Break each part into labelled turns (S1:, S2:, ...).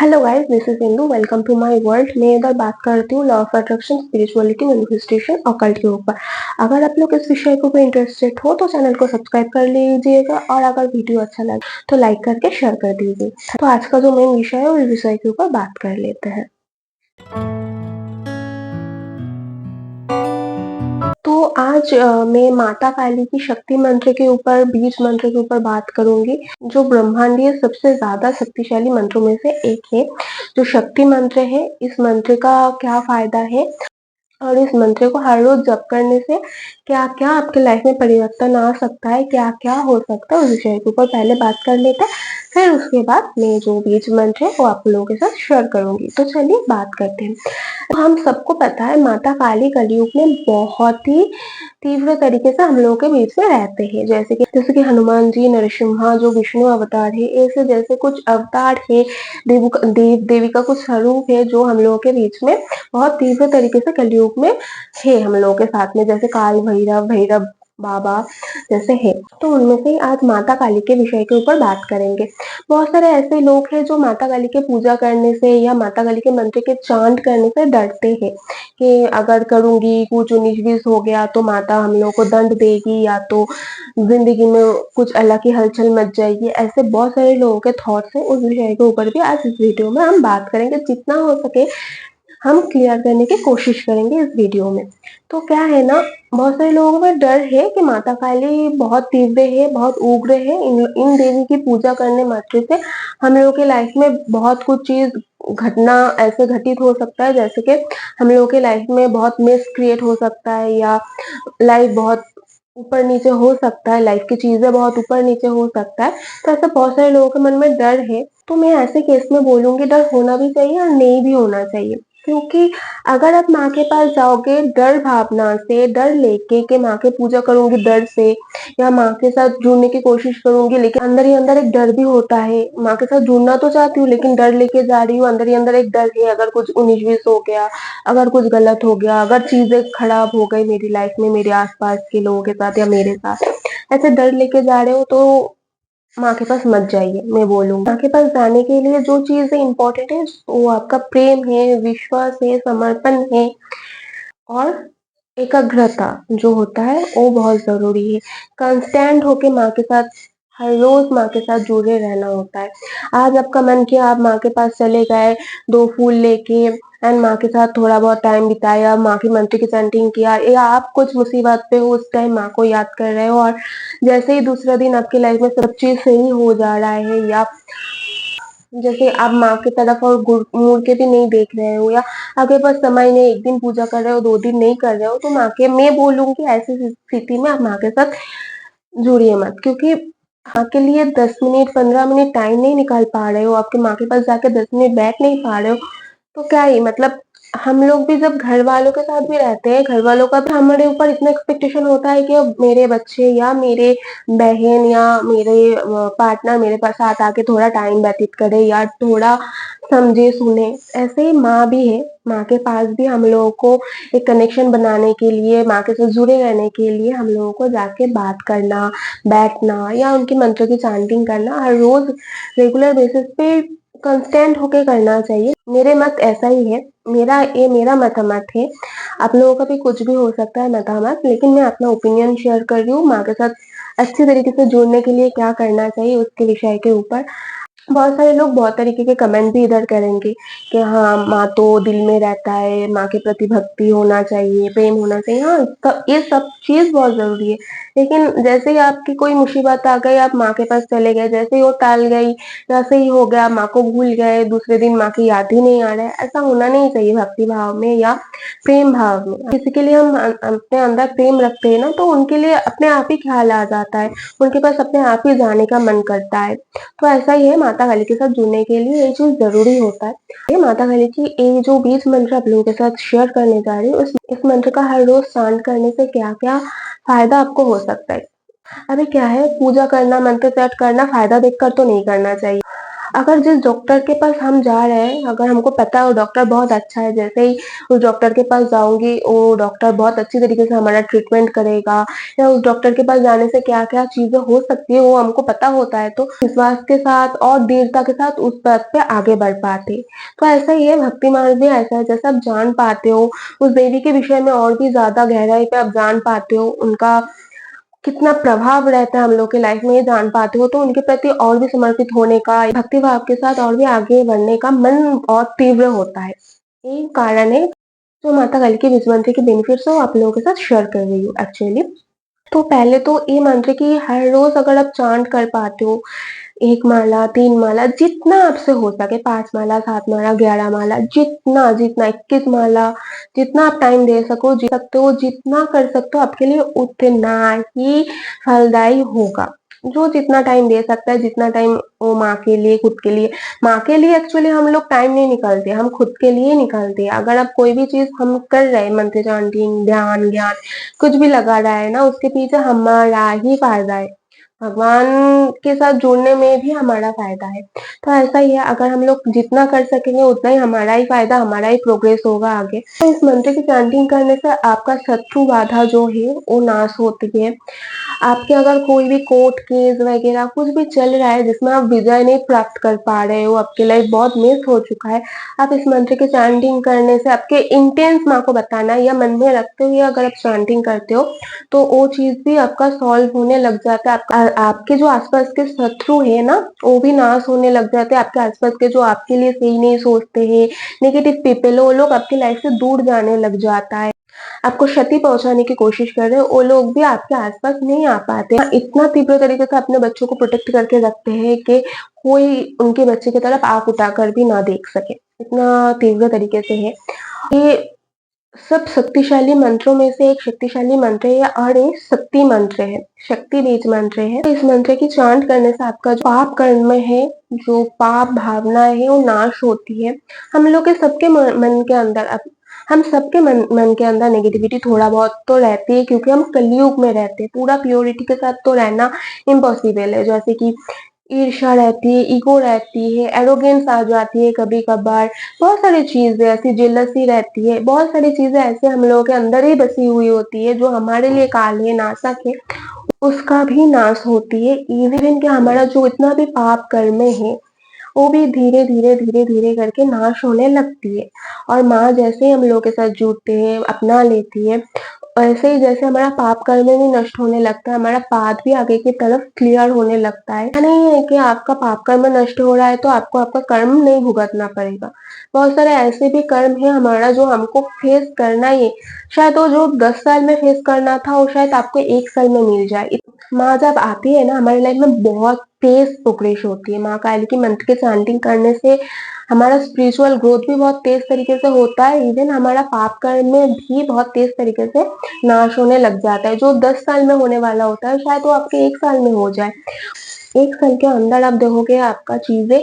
S1: Hello guys, this is Indu. Welcome to my world. मैं इधर बात करती हूँ law of attraction, spirituality, manifestation, occult के ऊपर। अगर आप लोग इस विषय के ऊपर इंटरेस्टेड हो तो चैनल को सब्सक्राइब कर लीजिएगा और अगर वीडियो अच्छा लगे तो लाइक करके शेयर कर दीजिए। तो आज का जो मेन विषय है उस विषय के ऊपर बात कर लेते हैं। तो आज मैं माता काली की शक्ति मंत्र के ऊपर, बीज मंत्र के ऊपर बात करूंगी, जो ब्रह्मांडीय सबसे ज्यादा शक्तिशाली मंत्रों में से एक है। जो शक्ति मंत्र है, इस मंत्र का क्या फायदा है और इस मंत्र को हर रोज जप करने से क्या क्या आपके लाइफ में परिवर्तन आ सकता है, क्या क्या हो सकता है, उस विषय के ऊपर पहले बात कर लेते हैं। फिर उसके बाद मैं जो बीज मंत्र है वो आप लोगों के साथ शेयर करूंगी। तो चलिए बात करते हैं। तो हम सबको पता है माता काली कलयुग में बहुत ही तीव्र तरीके से हम लोगों के बीच में रहते हैं। जैसे कि हनुमान जी, नरसिम्हा जो विष्णु अवतार है, ऐसे जैसे कुछ अवतार है, देव देवी का कुछ स्वरूप है जो हम लोगों के बीच में बहुत तीव्र तरीके से कलयुग में है हम लोगों के साथ में। जैसे काल भैरव, भैरव बाबा जैसे है। तो उनमें से आज माता काली के विषय के ऊपर बात करेंगे। बहुत सारे ऐसे लोग हैं जो माता काली के पूजा करने से या माता काली के मंत्र के चांट करने से डरते हैं कि अगर करूंगी, कुछ 19-20 हो गया तो माता हम लोग को दंड देगी या तो जिंदगी में कुछ अलग ही हलचल मच जाएगी। ऐसे बहुत सारे लोगों के थॉट्स हैं। उस विषय के ऊपर भी आज इस वीडियो में हम बात करेंगे। जितना हो सके हम क्लियर करने की कोशिश करेंगे इस वीडियो में। तो क्या है ना, बहुत सारे लोगों में डर है कि माता काली बहुत तीव्र है, बहुत उग्र है। इन देवी की पूजा करने मात्र से हम लोगों के लाइफ में बहुत कुछ चीज घटना ऐसे घटित हो सकता है, जैसे कि हम लोगों के लाइफ में बहुत मिस क्रिएट हो सकता है या लाइफ बहुत ऊपर नीचे हो सकता है, लाइफ की चीजें बहुत ऊपर नीचे हो सकता है। तो ऐसा बहुत सारे लोगों के मन में डर है। तो मैं ऐसे केस में बोलूंगी डर होना भी चाहिए और नहीं भी होना चाहिए। क्योंकि अगर आप माँ के पास जाओगे डर भावना से, डर लेके कि माँ की पूजा करूंगी डर से या माँ के साथ जुड़ने की कोशिश करूंगी, लेकिन अंदर ही अंदर एक डर भी होता है। माँ के साथ जुड़ना तो चाहती हूँ लेकिन डर लेके जा रही हूँ, अंदर ही अंदर एक डर है अगर कुछ 19-20 हो गया, अगर कुछ गलत हो गया, अगर चीजें खराब हो गई मेरी लाइफ में, मेरे आसपास के लोगों के साथ या मेरे साथ, ऐसे डर लेके जा रहे हो तो माँ के पास मत जाइए। मैं बोलूंगी माँ के पास जाने के लिए जो चीजें इंपॉर्टेंट है वो आपका प्रेम है, विश्वास है, समर्पण है और एकाग्रता जो होता है वो बहुत जरूरी है। कंस्टेंट होके माँ के साथ, हर रोज माँ के साथ जुड़े रहना होता है। आज आपका मन किया आप माँ के पास चले गए, 2 फूल लेके एंड माँ के साथ थोड़ा बहुत टाइम बिताया, माँ की मंत्र की चैंटिंग किया, या आप कुछ मुसीबत पे हो उस टाइम माँ को याद कर रहे हो और जैसे ही दूसरा दिन आपकी लाइफ में सब चीज सही हो जा रहा है या जैसे आप माँ की तरफ और मुड़ के भी नहीं देख रहे हो या आपके पास समय नहीं, एक दिन पूजा कर रहे हो, 2 दिन नहीं कर रहे हो, तो मैं बोलूंगी ऐसी स्थिति में आप माँ के साथ जुड़िए मत। क्योंकि माँ के लिए 10 मिनट 15 मिनट टाइम नहीं निकाल पा रहे हो, आपके माँ के पास जाके 10 मिनट बैठ नहीं पा रहे हो, तो क्या ही मतलब। हम लोग भी जब घर वालों के साथ भी रहते हैं, घर वालों का भी हमारे ऊपर इतना एक्सपेक्टेशन होता है कि अब मेरे बच्चे या मेरे बहन या मेरे पार्टनर मेरे पास साथ आके थोड़ा टाइम व्यतीत करे या थोड़ा समझे सुने। ऐसे ही माँ भी है, माँ के पास भी हम लोगों को एक कनेक्शन बनाने के लिए, माँ के साथ जुड़े रहने के लिए हम लोगों को जाके बात करना, बैठना या उनके मंत्र की चैंटिंग करना हर रोज रेगुलर बेसिस पे कंस्टेंट होके करना चाहिए। मेरे मत ऐसा ही है, मेरा मतामत है। आप लोगों का भी कुछ भी हो सकता है मतामत, लेकिन मैं अपना ओपिनियन शेयर कर रही हूँ। माँ के साथ अच्छी तरीके से जुड़ने के लिए क्या करना चाहिए उसके विषय के ऊपर। बहुत सारे लोग बहुत तरीके के कमेंट भी इधर करेंगे कि हाँ माँ तो दिल में रहता है, माँ के प्रति भक्ति होना चाहिए, प्रेम होना चाहिए। हाँ, ये सब चीज बहुत जरूरी है। लेकिन जैसे ही आपकी कोई मुसीबत आ गई, आप माँ के पास चले गए, जैसे ही वो टाल गई, जैसे ही हो गया माँ को भूल गए, दूसरे दिन माँ की याद ही नहीं आ रहा है, ऐसा होना नहीं चाहिए भक्ति भाव में या प्रेम भाव में। किसी के लिए हम अपने अंदर प्रेम रखते हैं ना, तो उनके लिए अपने आप ही ख्याल आ जाता है, उनके पास अपने आप ही जाने का मन करता है। तो ऐसा ही है, माता काली के साथ जुड़ने के लिए ये चीज जरूरी होता है। ये माता काली की ये जो बीज मंत्र आप लोगों के साथ शेयर करने जा रही हूँ, इस मंत्र का हर रोज चांट करने से क्या क्या फायदा आपको हो सकता है। अभी क्या है, पूजा करना, मंत्र जाप करना फायदा देखकर तो नहीं करना चाहिए। अगर जिस डॉक्टर के पास हम जा रहे हैं, अगर हमको पता है वो डॉक्टर बहुत अच्छा है, जैसे ही उस डॉक्टर के पास जाऊँगी, वो डॉक्टर बहुत अच्छी तरीके से हमारा ट्रीटमेंट करेगा या उस डॉक्टर के पास जाने से क्या-क्या चीज़ें हो सकती है, वो हमको पता होता है, तो विश्वास के साथ और दृढ़ता के साथ उस बात पे आगे बढ़ पाते। तो ऐसा ही है, भक्ति मार्ग भी ऐसा है, जैसे आप जान पाते हो, उस देवी के विषय में और भी ज़्यादा गहराई पे आप जान पाते हो, उनका कितना प्रभाव रहता है हम लोग के लाइफ में ये जान पाते हो, तो उनके प्रति और भी समर्पित होने का, भक्ति भाव के साथ और भी आगे बढ़ने का मन और तीव्र होता है। यही कारण है जो माता काली के बीज मंत्र के बेनिफिट्स है वो आप लोगों के साथ शेयर कर रही हूँ एक्चुअली। तो पहले तो ये मंत्र कि हर रोज़ अगर आप चांट कर पाते हो, 1 माला, 3 माला जितना आपसे हो सके 5 माला, 7 माला, 11 माला जितना 21 माला जितना आप टाइम दे सकते हो, जितना कर सकते हो आपके लिए उतना ही फलदायी होगा। जो जितना टाइम दे सकता है, जितना टाइम वो माँ के लिए, खुद के लिए माँ के लिए एक्चुअली हम लोग टाइम नहीं निकालते, हम खुद के लिए निकालते हैं। अगर आप कोई भी चीज़ हम कर रहे हैं मंत्र चैंटिंग, ध्यान, ज्ञान कुछ भी लगा रहा है ना, उसके पीछे हमारा ही फ़ायदा है। भगवान के साथ जुड़ने में भी हमारा फ़ायदा है। तो ऐसा ही है, अगर हम लोग जितना कर सकेंगे उतना ही हमारा ही फ़ायदा, हमारा ही प्रोग्रेस होगा आगे। तो इस मंत्र की चैंटिंग करने से आपका शत्रु बाधा जो है वो नाश होती है। आपके अगर कोई भी कोर्ट केस वगैरह कुछ भी चल रहा है जिसमें आप विजय नहीं प्राप्त कर पा रहे हो, आपकी लाइफ बहुत मिस हो चुका है, आप इस मंत्र की चैंटिंग करने से आपके इंटेंस माँ को बताना या मन में रखते हुए अगर आप चैंटिंग करते हो, तो वो चीज़ भी आपका सॉल्व होने लग जाता है। आपके जो आस-पास के शत्रु हैं ना, वो भी नाश होने लग जाते हैं। आपके आस-पास के जो आपके लिए सही नहीं सोचते हैं, नेगेटिव पीपल है, वो लोग आपकी लाइफ से दूर जाने लग जाता है। आपको क्षति पहुँचाने की कोशिश कर रहे हो, वो लोग भी आपके आस-पास नहीं आ पाते। इतना तीव्र तरीके से अपने बच्चों को प्रोटेक्ट करके रखते हैं कि कोई उनके बच्चे की तरफ आँख उठाकर भी ना देख सके। इतना तीव्र तरीके से है। ये सब शक्तिशाली मंत्रों में से एक शक्तिशाली मंत्र है या और एक शक्ति मंत्र है, शक्ति बीज मंत्र है। तो इस मंत्र की चांट करने से आपका जो पाप कर्म है, जो पाप भावना है वो नाश होती है। हम लोग के सबके मन के अंदर हम सबके मन के अंदर नेगेटिविटी थोड़ा बहुत तो रहती है क्योंकि हम कलयुग में रहते हैं। पूरा प्योरिटी के साथ तो रहना इम्पॉसिबल है। जैसे कि ईर्ष्या रहती है, ईगो रहती है, एरोगेंस आ जाती है कभी-कभार, बहुत सारी चीज़ें ऐसी जेलसी रहती है, बहुत सारी चीज़ें ऐसे हम लोगों के अंदर ही बसी हुई होती है जो हमारे लिए काल है, नाशक है, उसका भी नाश होती है। इवन कि हमारा जो इतना भी पाप कर्म है, वो भी धीरे-धीरे, धीरे-धीरे करके नाश होने लगती है। और माँ जैसे ही हम लोगों के साथ जुड़ते हैं, अपना लेती है, वैसे ही जैसे हमारा पाप कर्म भी नष्ट होने लगता है, हमारा पाथ भी आगे की तरफ क्लियर होने लगता है। ऐसा नहीं है कि आपका पाप कर्म नष्ट हो रहा है तो आपको आपका कर्म नहीं भुगतना पड़ेगा। बहुत सारे ऐसे भी कर्म हैं हमारा जो हमको फेस करना ही है। शायद वो जो 10 साल में फेस करना था वो शायद आपको 1 साल में मिल जाए। माँ जब आती है ना हमारी लाइफ में बहुत तेज़ प्रोग्रेस होती है। माँ काली की मंत्र की चैंटिंग करने से हमारा स्पिरिचुअल ग्रोथ भी बहुत तेज़ तरीके से होता है। इवन हमारा पाप कर्म में भी बहुत तेज़ तरीके से नाश होने लग जाता है। जो 10 साल में होने वाला होता है शायद वो आपके 1 साल में हो जाए। 1 साल के अंदर आप देखोगे आपका चीज़ें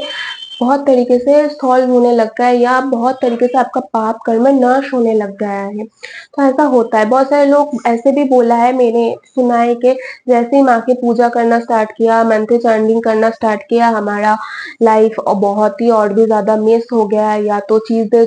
S1: बहुत तरीके से सॉल्व होने लग गया है या बहुत तरीके से आपका पाप कर्म नाश होने लग गया है। तो ऐसा होता है। बहुत सारे लोग ऐसे भी बोला है मैंने सुना है कि जैसे ही माँ की पूजा करना स्टार्ट किया, मंत्र चैंटिंग करना स्टार्ट किया, हमारा लाइफ बहुत ही और भी ज़्यादा मिस हो गया है या तो चीज़ें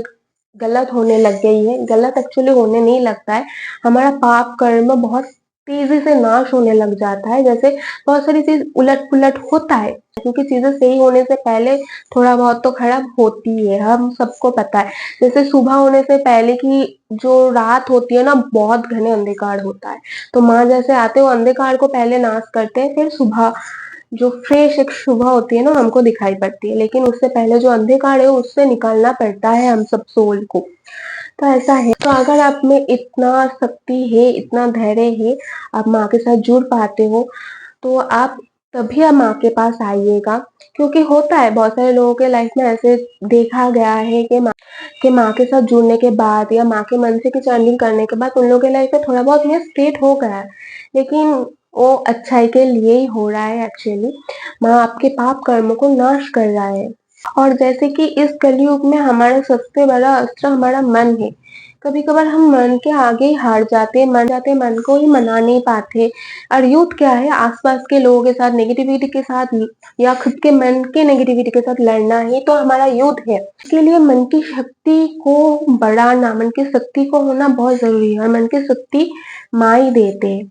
S1: गलत होने लग गई है। गलत एक्चुअली होने नहीं लगता है। हमारा पाप कर्म बहुत तेज़ी से नाश होने लग जाता है। जैसे बहुत सारी चीज़ उलट-पुलट होता है क्योंकि चीज़ें सही होने से पहले थोड़ा बहुत तो खराब होती है, हम सबको पता है। जैसे सुबह होने से पहले की जो रात होती है ना बहुत घने अंधकार होता है। तो माँ जैसे आते हैं वो अंधकार को पहले नाश करते हैं फिर सुबह जो फ्रेश एक सुबह होती है ना हमको दिखाई पड़ती है। लेकिन उससे पहले जो अंधकार है उससे निकालना पड़ता है हम सब सोल को। तो ऐसा है। तो अगर आप में इतना शक्ति है, इतना धैर्य है, आप माँ के साथ जुड़ पाते हो, तो आप तभी आप माँ के पास आइएगा क्योंकि होता है बहुत सारे लोगों के लाइफ में ऐसे देखा गया है कि माँ के साथ जुड़ने के बाद या माँ के मंत्र की चैंटिंग करने के बाद उन लोगों के लाइफ में थोड़ा बहुत ये स्ट्रेट हो गया है। लेकिन वो अच्छाई के लिए ही हो रहा है एक्चुअली। माँ आपके पाप कर्मों को नाश कर रहा है। और जैसे कि इस कलयुग में हमारा सबसे बड़ा अस्त्र हमारा मन है। कभी-कभार हम मन के आगे ही हार जाते हैं, मन को ही मना नहीं पाते। और युद्ध क्या है? आस-पास के लोगों के साथ नेगेटिविटी के साथ या खुद के मन के नेगेटिविटी के साथ लड़ना ही तो हमारा युद्ध है। इसके लिए मन की शक्ति को बढ़ाना, मन की शक्ति को होना बहुत ज़रूरी है और मन की शक्ति माँ ही देते हैं।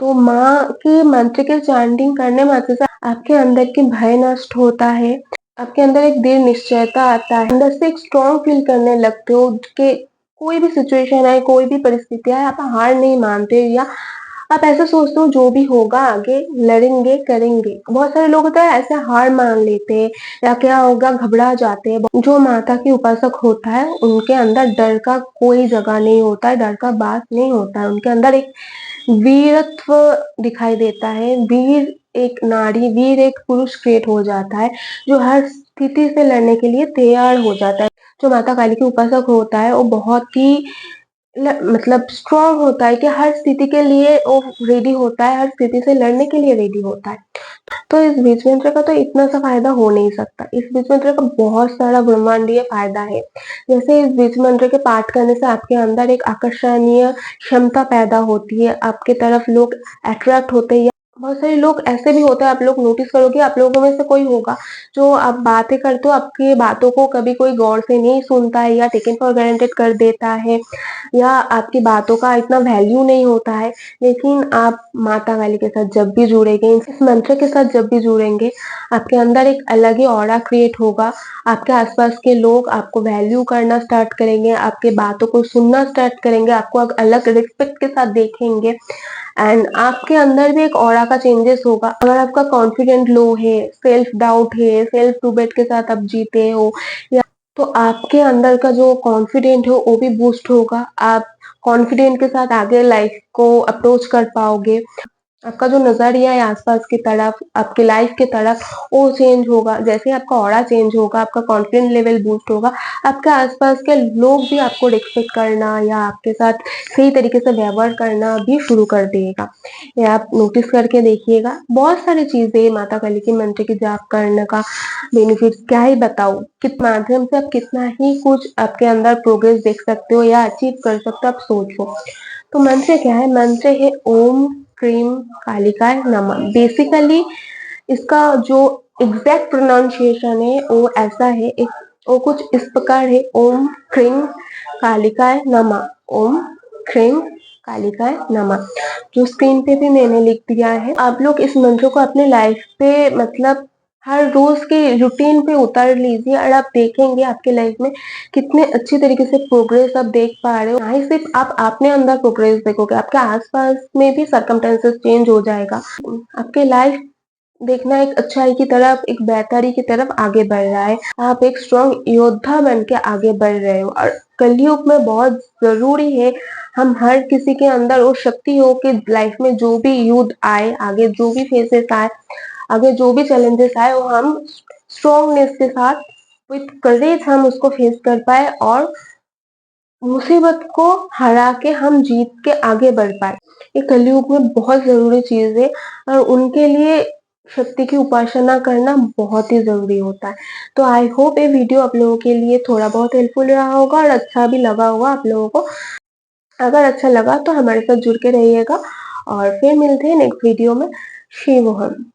S1: तो माँ के मंत्र के चैंटिंग करने मात्र से आपके अंदर की भय नष्ट होता है। आपके अंदर एक दृढ़ निश्चयता आता है, अंदर से एक स्ट्रॉन्ग फील करने लगते हो कि कोई भी सिचुएशन है, कोई भी परिस्थिति है, आप हार नहीं मानते या आप ऐसा सोचते हो जो भी होगा आगे लड़ेंगे, करेंगे। बहुत सारे लोग होता है ऐसे हार मान लेते हैं या क्या होगा घबरा जाते हैं। जो माता की उपासक होता है, उनके अंदर डर का कोई जगह नहीं होता है, डर का बात नहीं होता है। उनके अंदर एक वीरत्व दिखाई देता है, वीर एक नारी, वीर एक पुरुष क्रिएट हो जाता है, जो हर स्थिति से लड़ने के लिए तैयार हो जाता है। जो माता काली के उपासक होता है, वो बहुत ही मतलब स्ट्रॉन्ग होता है कि हर स्थिति के लिए वो रेडी होता है, हर स्थिति से लड़ने के लिए रेडी होता है। तो इस बीज मंत्र का तो इतना सा फायदा हो नहीं सकता। इस बीज मंत्र का बहुत सारा ब्रह्मांडीय फायदा है। जैसे इस बीज मंत्र के पाठ करने से आपके अंदर एक आकर्षणीय क्षमता पैदा होती है, आपके तरफ लोग अट्रैक्ट होते हैं। बहुत सारे लोग ऐसे भी होते हैं, आप लोग नोटिस करोगे, आप लोगों में से कोई होगा जो आप बातें करते हो, आपकी बातों को कभी कोई गौर से नहीं सुनता है या टेकन फॉर ग्रांटेड कर देता है या आपकी बातों का इतना वैल्यू नहीं होता है। लेकिन आप माता काली के साथ जब भी जुड़ेंगे, इस मंत्र के साथ जब भी जुड़ेंगे, आपके अंदर एक अलग ही ऑरा क्रिएट होगा। आपके आसपास के लोग आपको वैल्यू करना स्टार्ट करेंगे, आपके बातों को सुनना स्टार्ट करेंगे, आपको अलग रिस्पेक्ट के साथ देखेंगे एंड आपके अंदर भी एक ऑरा का चेंजेस होगा। अगर आपका कॉन्फिडेंट लो है, सेल्फ डाउट है, सेल्फ टूबेट के साथ आप जीते हो या तो आपके अंदर का जो कॉन्फिडेंट है वो भी बूस्ट होगा। आप कॉन्फिडेंट के साथ आगे लाइफ को अप्रोच कर पाओगे। आपका जो नजरिया है आसपास की तरफ, आपकी लाइफ की तरफ, वो चेंज होगा। जैसे आपका ऑरा चेंज होगा, आपका कॉन्फिडेंस लेवल बूस्ट होगा, आपके आसपास के लोग भी आपको रिस्पेक्ट करना या आपके साथ सही तरीके से व्यवहार करना भी शुरू कर देगा। ये आप नोटिस करके देखिएगा। बहुत सारी चीजें माता काली के मंत्र की जाप करने का बेनिफिट्स क्या ही बताऊं, किस माध्यम से आप कितना ही कुछ आपके अंदर प्रोग्रेस देख सकते हो या अचीव कर सकते हो, आप सोचो। तो मंत्र क्या है? मंत्र है ओम क्रीम कालिकाय नमः। बेसिकली इसका जो एग्जैक्ट प्रोनाउंसिएशन है वो ऐसा है, एक वो कुछ इस प्रकार है, ओम क्रीम कालिकाय नमः, ओम क्रीम कालिकाय नमः। जो स्क्रीन पे भी मैंने लिख दिया है। आप लोग इस मंत्र को अपने लाइफ पे मतलब हर रोज के रूटीन पे उतार लीजिए और आप देखेंगे आपके लाइफ में कितने अच्छी तरीके से प्रोग्रेस आप देख पा रहे हो। ना ही सिर्फ आप अपने अंदर प्रोग्रेस देखोगे, आपके आसपास में भी सर्कमस्टेंसेस चेंज हो जाएगा। आपके लाइफ देखना एक अच्छाई की तरफ, एक बेहतरी की तरफ आगे बढ़ रहा है। आप एक स्ट्रॉन्ग योद्धा बन के आगे बढ़ रहे हो और कलयुग में बहुत जरूरी है हम हर किसी के अंदर वो शक्ति हो कि लाइफ में जो भी युद्ध आए, आगे जो भी फेसेस आए, आगे जो भी चैलेंजेस आए, वो हम स्ट्रॉन्गनेस के साथ विथ करेज हम उसको फेस कर पाए और मुसीबत को हरा के हम जीत के आगे बढ़ पाए। ये कलयुग में बहुत जरूरी चीज है और उनके लिए शक्ति की उपासना करना बहुत ही जरूरी होता है। तो आई होप ये वीडियो आप लोगों के लिए थोड़ा बहुत हेल्पफुल रहा होगा और अच्छा भी लगा होगा आप लोगों को। अगर अच्छा लगा तो हमारे साथ जुड़ के रहिएगा और फिर मिलते हैं नेक्स्ट वीडियो में। शिवोहम।